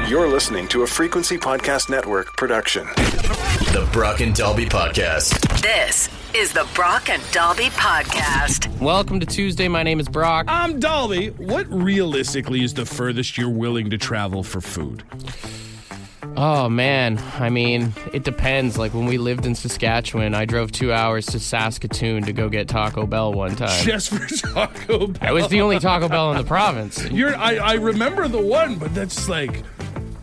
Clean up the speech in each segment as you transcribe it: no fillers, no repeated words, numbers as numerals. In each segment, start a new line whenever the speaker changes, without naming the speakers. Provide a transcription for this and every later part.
You're listening to a Frequency Podcast Network production.
The Brock and Dalby Podcast.
This is the Brock and Dalby Podcast.
Welcome to Tuesday. My name is Brock.
I'm Dalby. What realistically is the furthest you're willing to travel for food?
Oh, man. I mean, it depends. Like, when we lived in Saskatchewan, I drove 2 hours to Saskatoon to go get Taco Bell one time.
Just for Taco Bell?
It was the only Taco Bell in the province.
I remember the one, but that's like...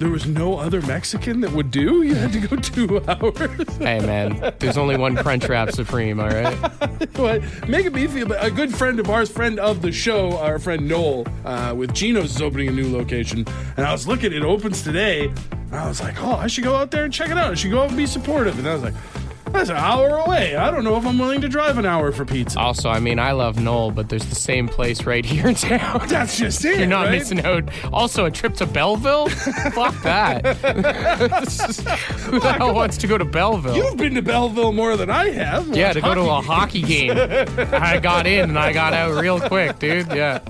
There was no other Mexican that would do? You had to go 2 hours?
Hey, man. There's only one Crunchwrap Supreme, all right?
What? Making me feel... A good friend of ours, friend of the show, our friend Noel, with Geno's is opening a new location. And I was looking, it opens today. And I was like, oh, I should go out there and check it out. I should go out and be supportive. And I was like... That's an hour away. I don't know if I'm willing to drive an hour for pizza.
Also, I mean, I love Noel, but there's the same place right here in town.
That's just it,
You're not
right?
missing out. Also, a trip to Belleville? Fuck that. Who the hell wants to go to Belleville?
You've been to Belleville more than I have.
Yeah, to go to a hockey game. I got in and I got out real quick, dude. Yeah.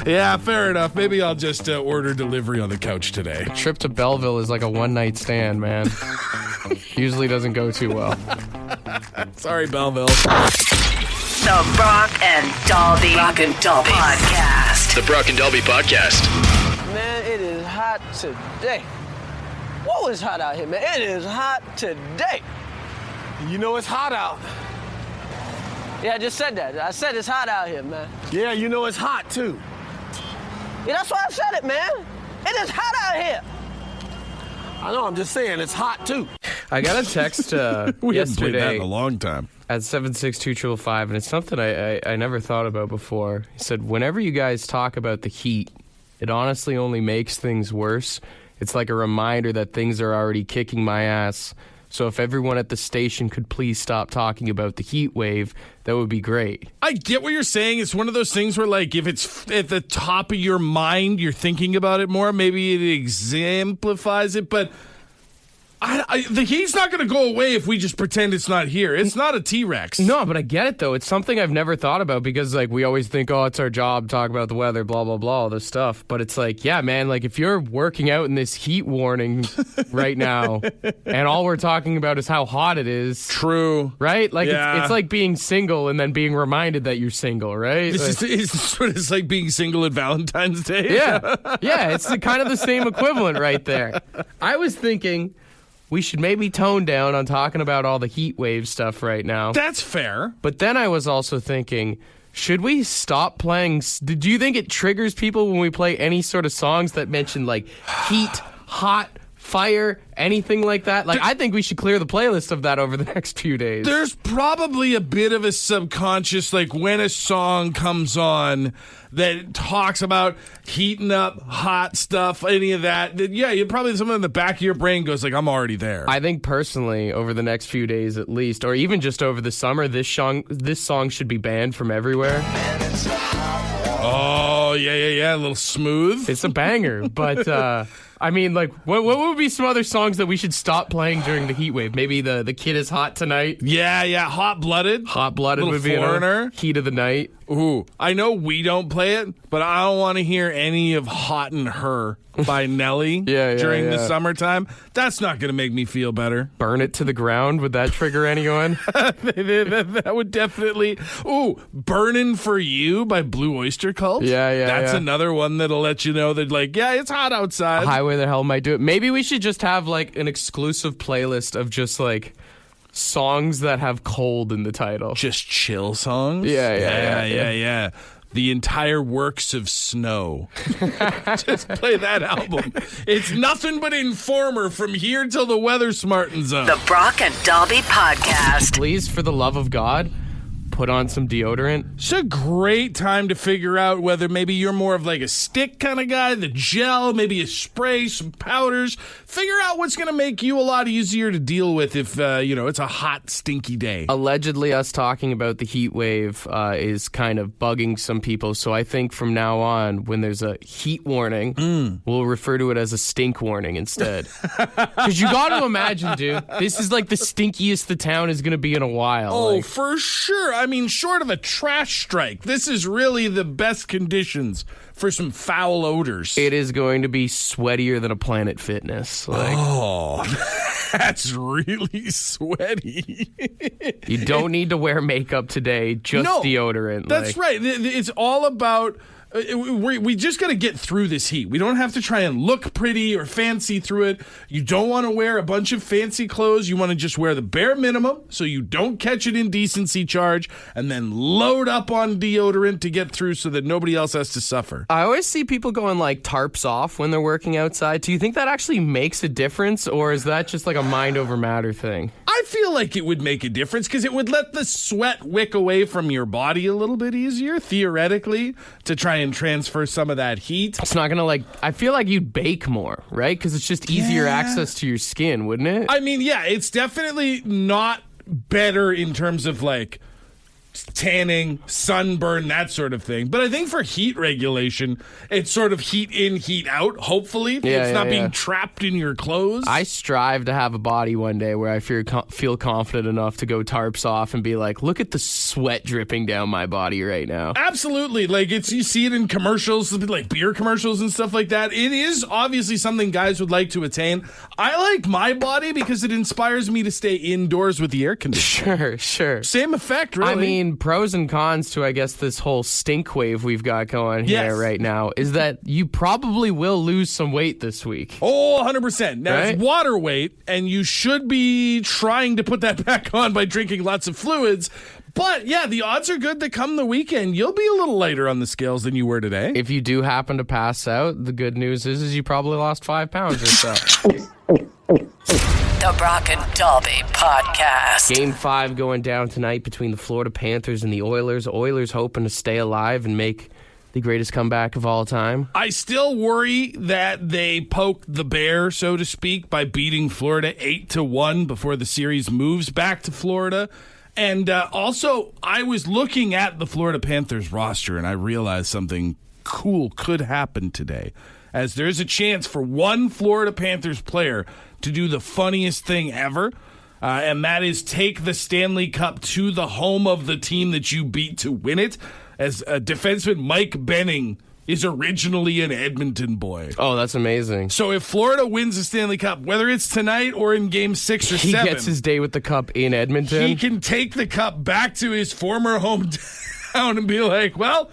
Yeah, fair enough. Maybe I'll just order delivery on the couch today.
A trip to Belleville is like a one-night stand, man. Usually doesn't go too well.
Sorry, Belleville.
The Brock and Dalby Podcast.
The Brock and Dalby Podcast.
Man, it is hot today. Whoa, it's hot out here, man. It is hot today.
You know it's hot out.
Yeah, I just said that. I said it's hot out here, man.
Yeah, you know it's hot too.
Yeah, that's why I said it, man. It is hot out here.
I know, I'm just saying it's hot too.
I got a text
We haven't played that
yesterday
in a long time.
at 762-555, and it's something I never thought about before. He said, whenever you guys talk about the heat, it honestly only makes things worse. It's like a reminder that things are already kicking my ass. So if everyone at the station could please stop talking about the heat wave, that would be great.
I get what you're saying. It's one of those things where, like, if it's at the top of your mind, you're thinking about it more. Maybe it exemplifies it, but the heat's not going to go away if we just pretend it's not here. It's not a T-Rex.
No, but I get it, though. It's something I've never thought about because, like, we always think, oh, it's our job to talk about the weather, blah, blah, blah, all this stuff. But it's like, yeah, man, like, if you're working out in this heat warning right now and all we're talking about is how hot it is.
True.
Right? Like,
Yeah.
it's like being single and then being reminded that you're single, right?
It's like being single at Valentine's Day.
Yeah. Yeah, it's kind of the same equivalent right there. I was thinking... we should maybe tone down on talking about all the heat wave stuff right now.
That's fair.
But then I was also thinking, should we stop playing? Do you think it triggers people when we play any sort of songs that mention like heat, hot, fire, anything like that? Like, I think we should clear the playlist of that over the next few days.
There's probably a bit of a subconscious, like when a song comes on that talks about heating up, hot stuff, any of that. Yeah, you probably something in the back of your brain goes like, I'm already there.
I think personally, over the next few days at least, or even just over the summer, this song should be banned from everywhere.
Oh, yeah. A little smooth.
It's a banger, but I mean, like, what would be some other songs that we should stop playing during the heat wave? Maybe the Kid Is Hot Tonight.
Yeah. Hot-blooded.
Hot-blooded
Little
would be
Foreigner.
Heat of the Night.
Ooh, I know we don't play it, but I don't want to hear any of Hot and Her by Nelly during the summertime. That's not going to make me feel better.
Burn It to the Ground. Would that trigger anyone?
That would definitely... Ooh, Burnin' For You by Blue Oyster Cult.
Yeah.
That's another one that'll let you know that, like, yeah, it's hot outside.
Highway the Hell might do it. Maybe we should just have, like, an exclusive playlist of just, like... songs that have cold in the title.
Just chill songs?
Yeah.
The entire works of Snow. Just play that album. It's nothing but Informer from here till the weather smartens up.
The Brock and Dalby Podcast.
Please, for the love of God, put on some deodorant.
It's a great time to figure out whether maybe you're more of like a stick kind of guy, the gel, maybe a spray, some powders. Figure out what's going to make you a lot easier to deal with if, it's a hot, stinky day.
Allegedly, us talking about the heat wave is kind of bugging some people. So I think from now on, when there's a heat warning, we'll refer to it as a stink warning instead. Because you got to imagine, dude, this is like the stinkiest the town is going to be in a while.
Oh,
like,
for sure. I I mean, short of a trash strike, this is really the best conditions for some foul odors.
It is going to be sweatier than a Planet Fitness.
Oh, that's really sweaty.
You don't need to wear makeup today, just deodorant.
That's right. It's all about... We just got to get through this heat. We don't have to try and look pretty or fancy through it. You don't want to wear a bunch of fancy clothes. You want to just wear the bare minimum so you don't catch an indecency charge, and then load up on deodorant to get through so that nobody else has to suffer.
I always see people going like tarps off when they're working outside. Do you think that actually makes a difference, or is that just like a mind over matter thing?
I feel like it would make a difference because it would let the sweat wick away from your body a little bit easier, theoretically, to try and transfer some of that heat.
It's not going to I feel like you'd bake more, right? Because it's just easier access to your skin, wouldn't it?
I mean, yeah, it's definitely not better in terms of tanning, sunburn, that sort of thing. But I think for heat regulation, it's sort of heat in, heat out, hopefully. It's not being trapped in your clothes.
I strive to have a body one day where I feel confident enough to go tarps off and be like, look at the sweat dripping down my body right now.
Absolutely. You see it in commercials, like beer commercials and stuff like that. It is obviously something guys would like to attain. I like my body because it inspires me to stay indoors with the air conditioner.
Sure.
Same effect, really.
I mean, pros and cons to, I guess, this whole stink wave we've got going here right now is that you probably will lose some weight this week.
Oh, 100%. Now,
right?
It's water weight, and you should be trying to put that back on by drinking lots of fluids. But, yeah, the odds are good that come the weekend, you'll be a little lighter on the scales than you were today.
If you do happen to pass out, the good news is you probably lost 5 pounds or so.
The Brock and Dalby Podcast.
Game 5 going down tonight between the Florida Panthers and the Oilers. Oilers hoping to stay alive and make the greatest comeback of all time.
I still worry that they poked the bear, so to speak, by beating Florida 8-1 before the series moves back to Florida. And also, I was looking at the Florida Panthers roster, and I realized something cool could happen today, as there's a chance for one Florida Panthers player to do the funniest thing ever, and that is take the Stanley Cup to the home of the team that you beat to win it, as defenseman Mike Benning is originally an Edmonton boy.
Oh, that's amazing.
So if Florida wins the Stanley Cup, whether it's tonight or in Game 6 or 7...
He gets his day with the cup in Edmonton.
He can take the cup back to his former hometown and be like, well...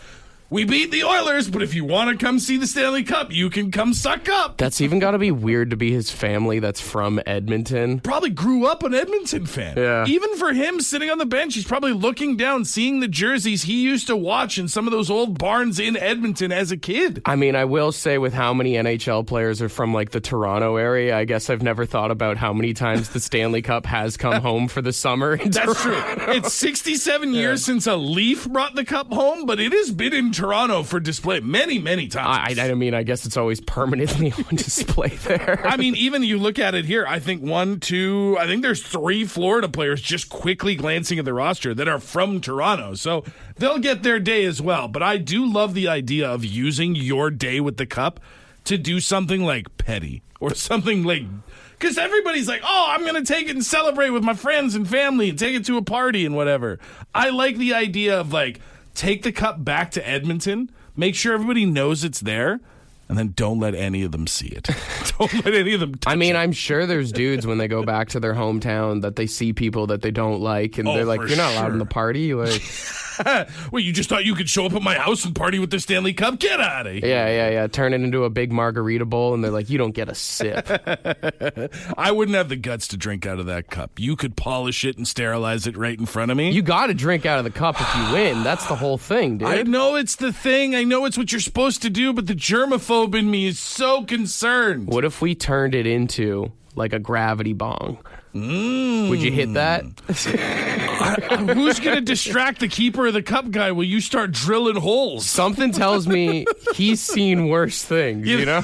We beat the Oilers, but if you want to come see the Stanley Cup, you can come suck up.
That's even got to be weird to be his family that's from Edmonton.
Probably grew up an Edmonton fan.
Yeah.
Even for him sitting on the bench, he's probably looking down, seeing the jerseys he used to watch in some of those old barns in Edmonton as a kid.
I mean, I will say with how many NHL players are from the Toronto area, I guess I've never thought about how many times the Stanley Cup has come home for the summer.
That's true. It's 67 years since a Leaf brought the cup home, but it has been in Toronto for display many, many times.
I mean, I guess it's always permanently on display there.
I mean, even you look at it here, I think there's 3 Florida players just quickly glancing at the roster that are from Toronto. So they'll get their day as well. But I do love the idea of using your day with the cup to do something like petty or something like... Because everybody's like, oh, I'm going to take it and celebrate with my friends and family and take it to a party and whatever. I like the idea of take the cup back to Edmonton, make sure everybody knows it's there, and then don't let any of them see it. Don't let any of them touch it.
I'm sure there's dudes when they go back to their hometown that they see people that they don't like, and they're like, you're not allowed in the party.
Wait, you just thought you could show up at my house and party with the Stanley Cup? Get out of here.
Yeah. Turn it into a big margarita bowl, and they're like, you don't get a sip.
I wouldn't have the guts to drink out of that cup. You could polish it and sterilize it right in front of me.
You got to drink out of the cup if you win. That's the whole thing, dude.
I know it's the thing. I know it's what you're supposed to do, but the germaphobe in me is so concerned.
What if we turned it into a gravity bong? Would you hit that?
Who's going to distract the keeper of the cup guy while you start drilling holes?
Something tells me he's seen worse things, you know?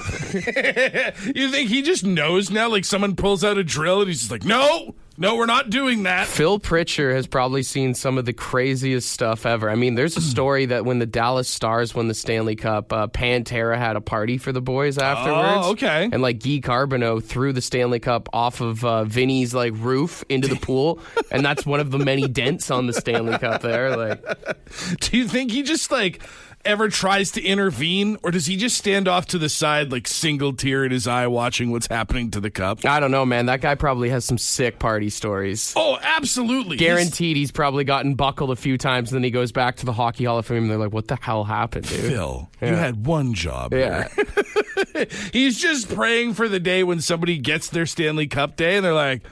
You think he just knows now? Someone pulls out a drill and he's just like, no, No, we're not doing that.
Phil Pritchard has probably seen some of the craziest stuff ever. I mean, there's a story that when the Dallas Stars won the Stanley Cup, Pantera had a party for the boys afterwards.
Oh, okay.
And like Guy Carbonneau threw the Stanley Cup off of Vinny's like roof into the pool, and that's one of the many dents on the Stanley Cup there. Like,
do you think he just like ever tries to intervene, or does he just stand off to the side, like single tear in his eye, watching what's happening to the cup?
I don't know, man. That guy probably has some sick party stories.
Oh, absolutely.
Guaranteed he's probably gotten buckled a few times, and then he goes back to the Hockey Hall of Fame, and they're like, what the hell happened, dude?
Phil, you had one job.
Yeah.
He's just praying for the day when somebody gets their Stanley Cup day, and they're like,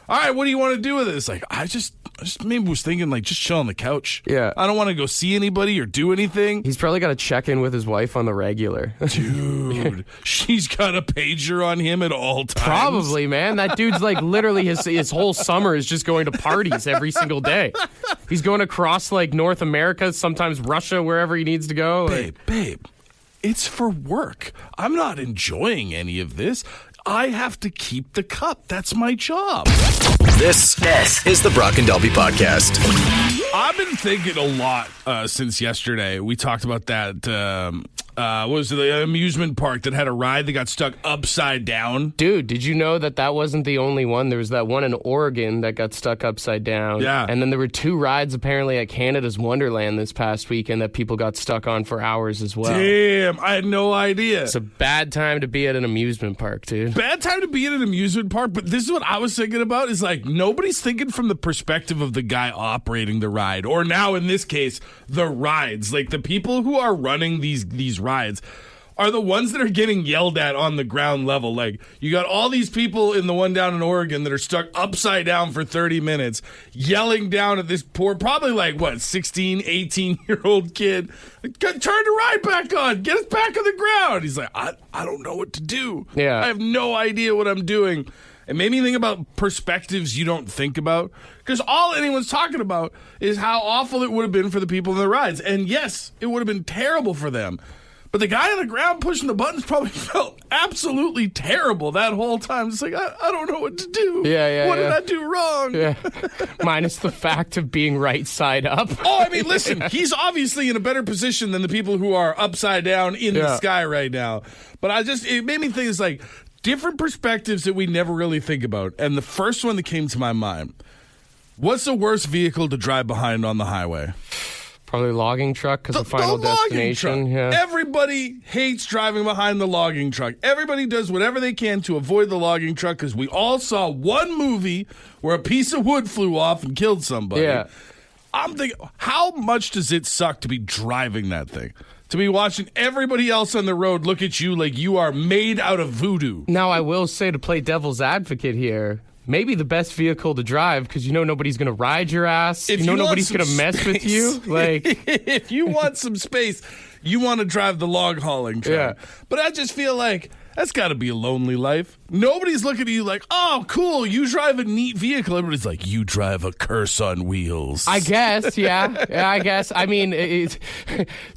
all right, what do you want to do with it? It's like, I just maybe was thinking, like, just chill on the couch.
Yeah.
I don't want to go see anybody or do anything.
He's probably got to check in with his wife on the regular.
Dude, she's got a pager on him at all times.
Probably, man. That dude's like literally his whole summer is just going to parties every single day. He's going across like North America, sometimes Russia, wherever he needs to go.
Babe, it's for work. I'm not enjoying any of this. I have to keep the cup. That's my job.
This is the Brock and Dalby Podcast.
I've been thinking a lot since yesterday. We talked about that. What was it, the amusement park that had a ride that got stuck upside down?
Dude, did you know that wasn't the only one? There was that one in Oregon that got stuck upside down.
Yeah.
And then there were 2 rides apparently at Canada's Wonderland this past weekend that people got stuck on for hours as well.
Damn, I had no idea.
It's a bad time to be at an amusement park, dude.
Bad time to be at an amusement park, but this is what I was thinking about, is like nobody's thinking from the perspective of the guy operating the ride, or now in this case, the rides. Like the people who are running these rides are the ones that are getting yelled at on the ground level. Like, you got all these people in the one down in Oregon that are stuck upside down for 30 minutes, yelling down at this poor, probably like, 16, 18-year-old kid. Turn the ride back on. Get us back on the ground. He's like, I don't know what to do.
Yeah.
I have no idea what I'm doing. It made me think about perspectives you don't think about, because all anyone's talking about is how awful it would have been for the people in the rides. And yes, it would have been terrible for them. But the guy on the ground pushing the buttons probably felt absolutely terrible that whole time. It's like, I don't know what to do. What did I do wrong?
Yeah. Minus the fact of being right side up.
Oh, I mean, listen, he's obviously in a better position than the people who are upside down in the sky right now. But it made me think, it's like different perspectives that we never really think about. And the first one that came to my mind, what's the worst vehicle to drive behind on the highway?
Probably logging truck, because the final destination. Yeah.
Everybody hates driving behind the logging truck. Everybody does whatever they can to avoid the logging truck, because we all saw one movie where a piece of wood flew off and killed somebody.
Yeah.
I'm thinking, how much does it suck to be driving that thing? To be watching everybody else on the road look at you like you are made out of voodoo.
Now, I will say, to play devil's advocate here, maybe the best vehicle to drive, because you know nobody's going to ride your ass.
If
you know
you want
nobody's
some
going to mess with
space.
you. Like,
if you want some space, you want to drive the log hauling truck.
Yeah.
But I just feel like that's got to be a lonely life. Nobody's looking at you like, oh, cool, you drive a neat vehicle. Everybody's like, you drive a curse on wheels.
I guess, yeah. I guess. I mean,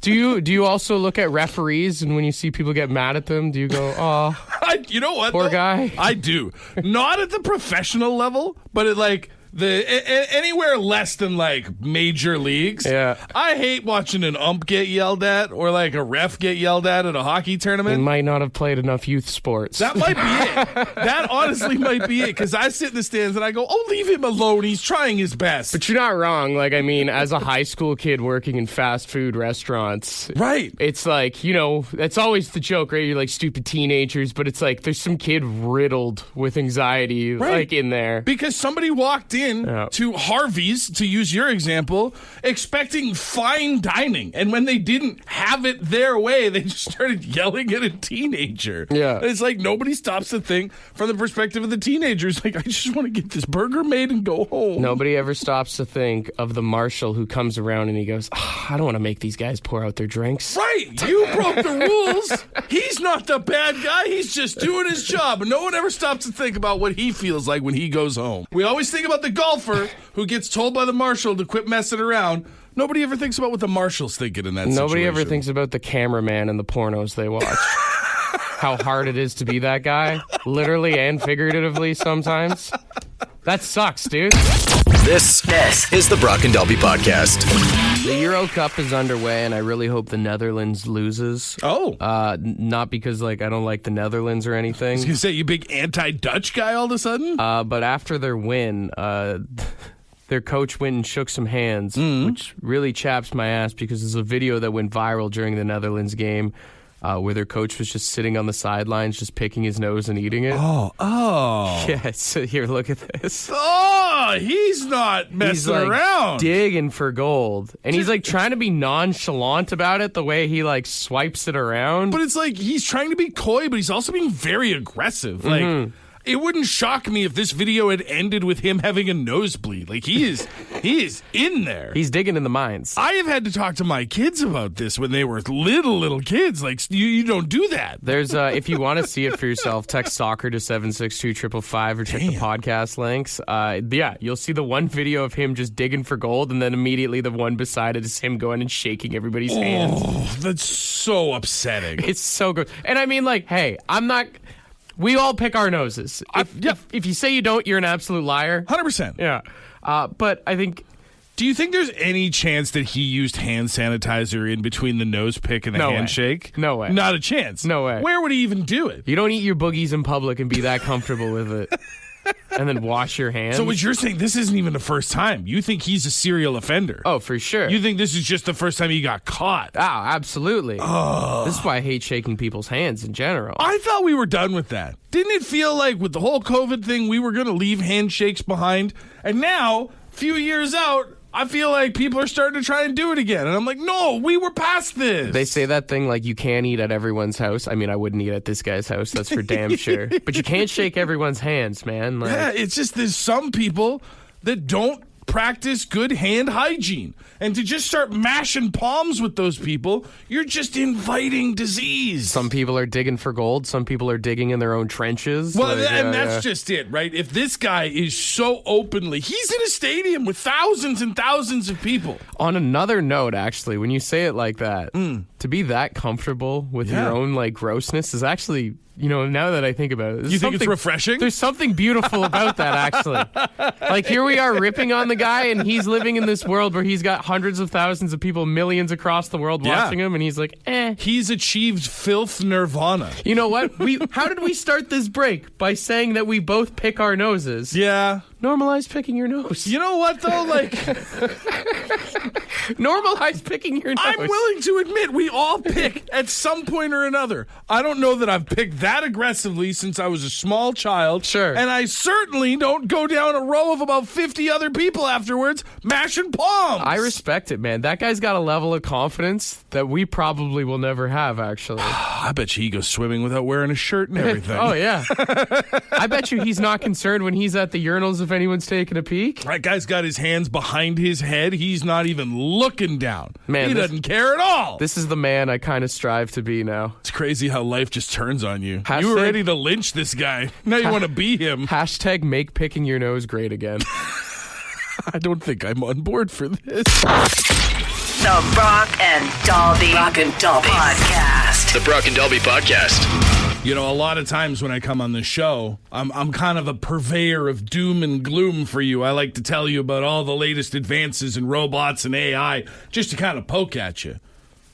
do you also look at referees, and when you see people get mad at them, do you go, oh,
you know what?
poor guy?
I do. Not at the professional level, but at like anywhere less than like major leagues.
Yeah.
I hate watching an ump get yelled at, or like a ref get yelled at a hockey tournament.
He might not have played enough youth sports.
That might be it. That honestly might be it, because I sit in the stands and I go, oh, leave him alone. He's trying his best.
But you're not wrong. Like, I mean, as a high school kid working in fast food restaurants,
right?
It's like, you know, that's always the joke, right? You're like stupid teenagers, but it's like there's some kid riddled with anxiety,
right,
like in there.
Because somebody walked in to Harvey's, to use your example, expecting fine dining. And when they didn't have it their way, they just started yelling at a teenager.
Yeah.
And it's like nobody stops to think from the perspective of the teenagers. Like, I just want to get this burger made and go home.
Nobody ever stops to think of the marshal who comes around and he goes, oh, I don't want to make these guys pour out their drinks.
Right. You broke the rules. He's not the bad guy. He's just doing his job. And no one ever stops to think about what he feels like when he goes home. We always think about the golfer who gets told by the marshal to quit messing around. Nobody ever thinks about what the marshal's thinking in that situation.
Nobody ever thinks about the cameraman and the pornos they watch. How hard it is to be that guy, literally and figuratively sometimes. That sucks, dude.
This is the Brock and Dalby Podcast.
The Euro Cup is underway, and I really hope the Netherlands loses.
Oh.
Not because, I don't like the Netherlands or anything.
I was going to say, you big anti-Dutch guy all of a sudden?
But after their win, their coach went and shook some hands, which really chaps my ass because there's a video that went viral during the Netherlands game where their coach was just sitting on the sidelines, just picking his nose and eating it.
Oh.
Yeah, so here, look at this.
Oh, he's not messing around.
Digging for gold. And he's trying to be nonchalant about it, the way he swipes it around.
But it's he's trying to be coy, but he's also being very aggressive. It wouldn't shock me if this video had ended with him having a nosebleed. He is in there.
He's digging in the mines.
I have had to talk to my kids about this when they were little kids. You don't do that.
There's if you want to see it for yourself, text soccer to 762-555 or check the podcast links. You'll see the one video of him just digging for gold, and then immediately the one beside it is him going and shaking everybody's hands.
Oh, that's so upsetting.
It's so good. And I mean, hey, I'm not... We all pick our noses. If you say you don't, you're an absolute liar.
100%.
Yeah. But I think...
Do you think there's any chance that he used hand sanitizer in between the nose pick and the handshake?
No way.
Not a chance.
No way.
Where would he even do it?
You don't eat your boogies in public and be that comfortable with it. And then wash your hands.
So what you're saying, this isn't even the first time. You think he's a serial offender.
Oh, for sure.
You think this is just the first time he got caught.
Oh, absolutely. This is why I hate shaking people's hands in general.
I thought we were done with that. Didn't it feel like with the whole COVID thing, we were going to leave handshakes behind? And now, a few years out, I feel like people are starting to try and do it again. And I'm like, no, we were past this.
They say that thing you can't eat at everyone's house. I mean, I wouldn't eat at this guy's house. That's for damn sure. But you can't shake everyone's hands, man.
Yeah, it's just there's some people that don't practice good hand hygiene. And to just start mashing palms with those people, you're just inviting disease.
Some people are digging for gold. Some people are digging in their own trenches.
Well, and that's just it, right? If this guy is so openly, he's in a stadium with thousands and thousands of people.
On another note, actually, when you say it like that, to be that comfortable with your own grossness is actually... now that I think about it,
you think it's refreshing?
There's something beautiful about that, actually. Here we are ripping on the guy, and he's living in this world where he's got hundreds of thousands of people, millions across the world watching him, and he's like, eh.
He's achieved filth nirvana.
You know what? How did we start this break? By saying that we both pick our noses.
Yeah.
Normalize picking your nose.
You know what, though?
Normalize picking your nose.
I'm willing to admit we all pick at some point or another. I don't know that I've picked that aggressively since I was a small child.
Sure.
And I certainly don't go down a row of about 50 other people afterwards mashing palms.
I respect it, man. That guy's got a level of confidence that we probably will never have, actually.
I bet you he goes swimming without wearing a shirt and everything.
Oh, yeah. I bet you he's not concerned when he's at the urinals if anyone's taking a peek.
That guy's got his hands behind his head. He's not even looking down.
Man,
he doesn't care at all.
This is the man I kind of strive to be now.
It's crazy how life just turns on you. You were ready to lynch this guy. Now you want to be him.
Hashtag make picking your nose great again.
I don't think I'm on board for this.
The Brock and Dalby Podcast.
The Brock and Dalby Podcast.
A lot of times when I come on the show, I'm kind of a purveyor of doom and gloom for you. I like to tell you about all the latest advances in robots and AI just to kind of poke at you.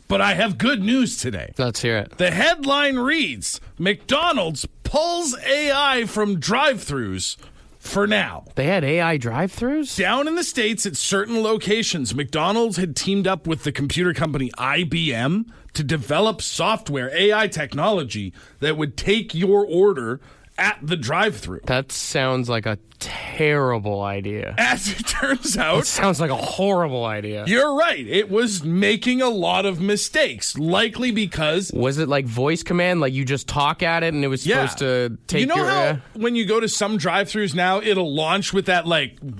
But I have good news today.
Let's hear it.
The headline reads, McDonald's pulls AI from drive-thrus for now.
They had AI drive-thrus?
Down in the States at certain locations, McDonald's had teamed up with the computer company IBM to develop software, AI technology, that would take your order at the drive-thru.
That sounds like a terrible idea.
As it turns out,
it sounds like a horrible idea.
You're right. It was making a lot of mistakes, likely because...
Was it like voice command? Like you just talk at it and it was supposed to take your...
how when you go to some drive-thrus now, it'll launch with that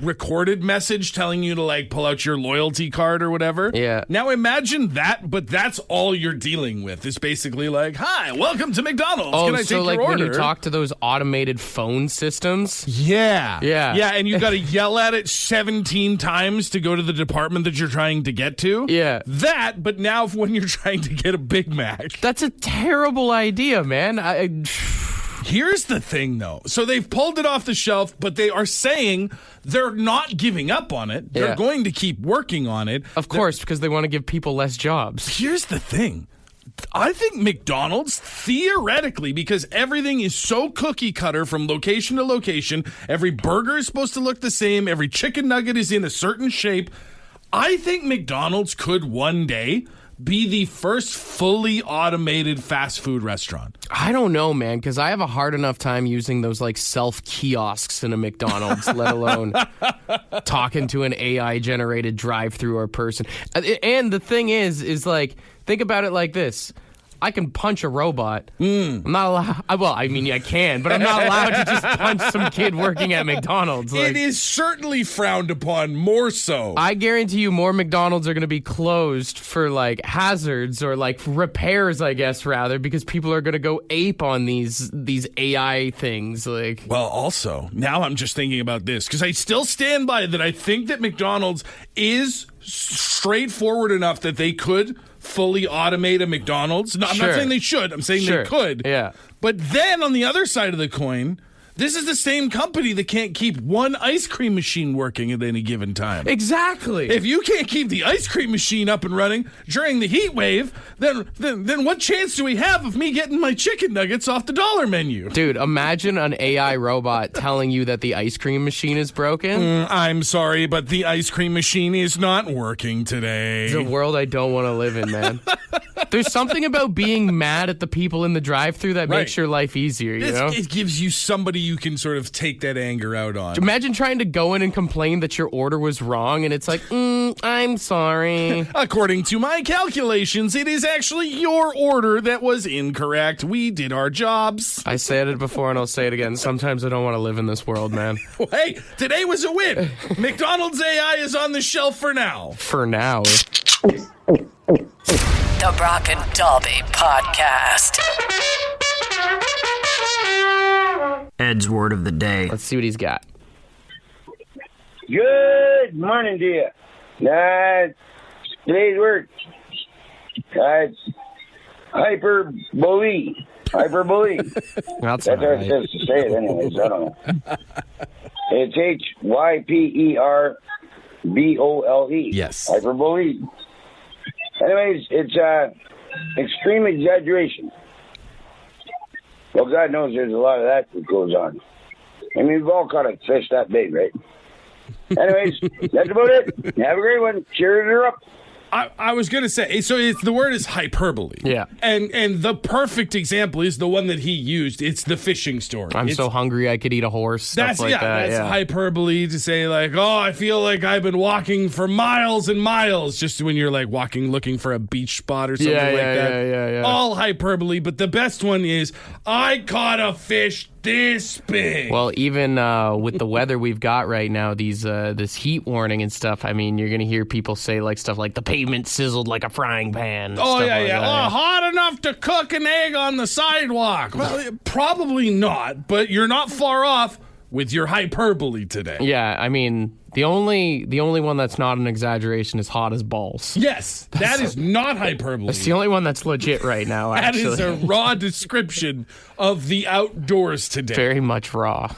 recorded message telling you to pull out your loyalty card or whatever?
Yeah.
Now imagine that, but that's all you're dealing with. It's basically hi, welcome to McDonald's. Can I take your order?
When you talk to those automated phone systems?
Yeah.
Yeah,
and you got to yell at it 17 times to go to the department that you're trying to get to.
Yeah.
That, but now when you're trying to get a Big Mac.
That's a terrible idea, man.
Here's the thing, though. So they've pulled it off the shelf, but they are saying they're not giving up on it. They're going to keep working on it.
Of course, because they want to give people less jobs.
Here's the thing. I think McDonald's, theoretically, because everything is so cookie cutter from location to location, every burger is supposed to look the same, every chicken nugget is in a certain shape, I think McDonald's could one day be the first fully automated fast food restaurant.
I don't know, man, because I have a hard enough time using those like self-kiosks in a McDonald's, let alone talking to an AI-generated drive-thru or person. And the thing is like, think about it like this. I can punch a robot. I'm not allowed. Well, I mean, I can, but I'm not allowed to just punch some kid working at McDonald's.
It is certainly frowned upon, more so.
I guarantee you more McDonald's are going to be closed for like hazards or like repairs, I guess, rather, because people are going to go ape on these AI things. Like,
well, also, now I'm just thinking about this, because I still stand by that. I think that McDonald's is straightforward enough that they could fully automate a McDonald's. No, I'm not saying they should. I'm saying they could.
Yeah.
But then on the other side of the coin, this is the same company that can't keep one ice cream machine working at any given time.
Exactly.
If you can't keep the ice cream machine up and running during the heat wave, then what chance do we have of me getting my chicken nuggets off the dollar menu?
Dude, imagine an AI robot telling you that the ice cream machine is broken.
I'm sorry, but the ice cream machine is not working today.
It's a world I don't want to live in, man. There's something about being mad at the people in the drive-thru that makes your life easier, you know?
It gives you somebody you can sort of take that anger out on.
Imagine trying to go in and complain that your order was wrong, and it's like, I'm sorry.
According to my calculations, it is actually your order that was incorrect. We did our jobs.
I said it before, and I'll say it again. Sometimes I don't want to live in this world, man.
Hey, today was a win. McDonald's AI is on the shelf for now.
For now.
The Brock and Dalby Podcast.
Ed's word of the day.
Let's see what he's got.
Good morning to you. Today's word. It's hyperbole. Hyperbole.
That's
how it says to say it anyways. I don't know. It's hyperbole.
Yes.
Hyperbole. Anyways, it's extreme exaggeration. Well, God knows there's a lot of that goes on. I mean, we've all caught a fish that big, right? Anyways, that's about it. Have a great one. Cheers her up.
I was going to say, so the word is hyperbole.
Yeah.
And the perfect example is the one that he used. It's the fishing story.
I'm so hungry I could eat a horse. Stuff like that.
That's hyperbole to say like, oh, I feel like I've been walking for miles and miles, just when you're like walking looking for a beach spot or something like that.
Yeah.
All hyperbole, but the best one is, I caught a fish this big.
Well, even with the weather we've got right now, this heat warning and stuff, I mean, you're going to hear people say like stuff like the pavement sizzled like a frying pan.
Oh,
stuff
yeah.
Like that.
Oh, hot enough to cook an egg on the sidewalk. Well, probably not, but you're not far off with your hyperbole today.
Yeah, I mean, the only one that's not an exaggeration is hot as balls.
Yes, that is not hyperbole.
It's the only one that's legit right now, actually.
That is a raw description of the outdoors today.
Very much raw.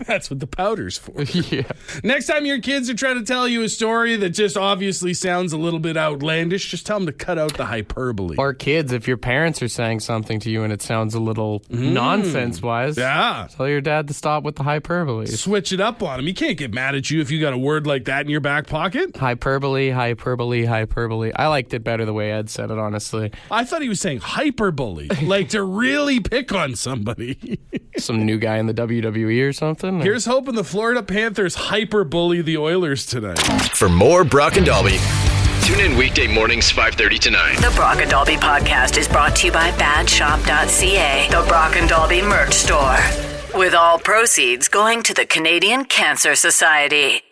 That's what the powder's for.
Yeah.
Next time your kids are trying to tell you a story that just obviously sounds a little bit outlandish, just tell them to cut out the hyperbole.
Or kids, if your parents are saying something to you and it sounds a little nonsense-wise, tell your dad to stop with the hyperbole.
Switch it up on him. He can't get mad at you if you got a word like that in your back pocket.
Hyperbole. I liked it better the way Ed said it, honestly.
I thought he was saying hyperbole, like to really pick on somebody.
Some new guy in the WWE or something?
Here's hoping the Florida Panthers hyperbole the Oilers tonight.
For more Brock and Dalby, tune in weekday mornings 5:30 to 9.
The Brock and Dalby Podcast is brought to you by badshop.ca, the Brock and Dalby merch store. With all proceeds going to the Canadian Cancer Society.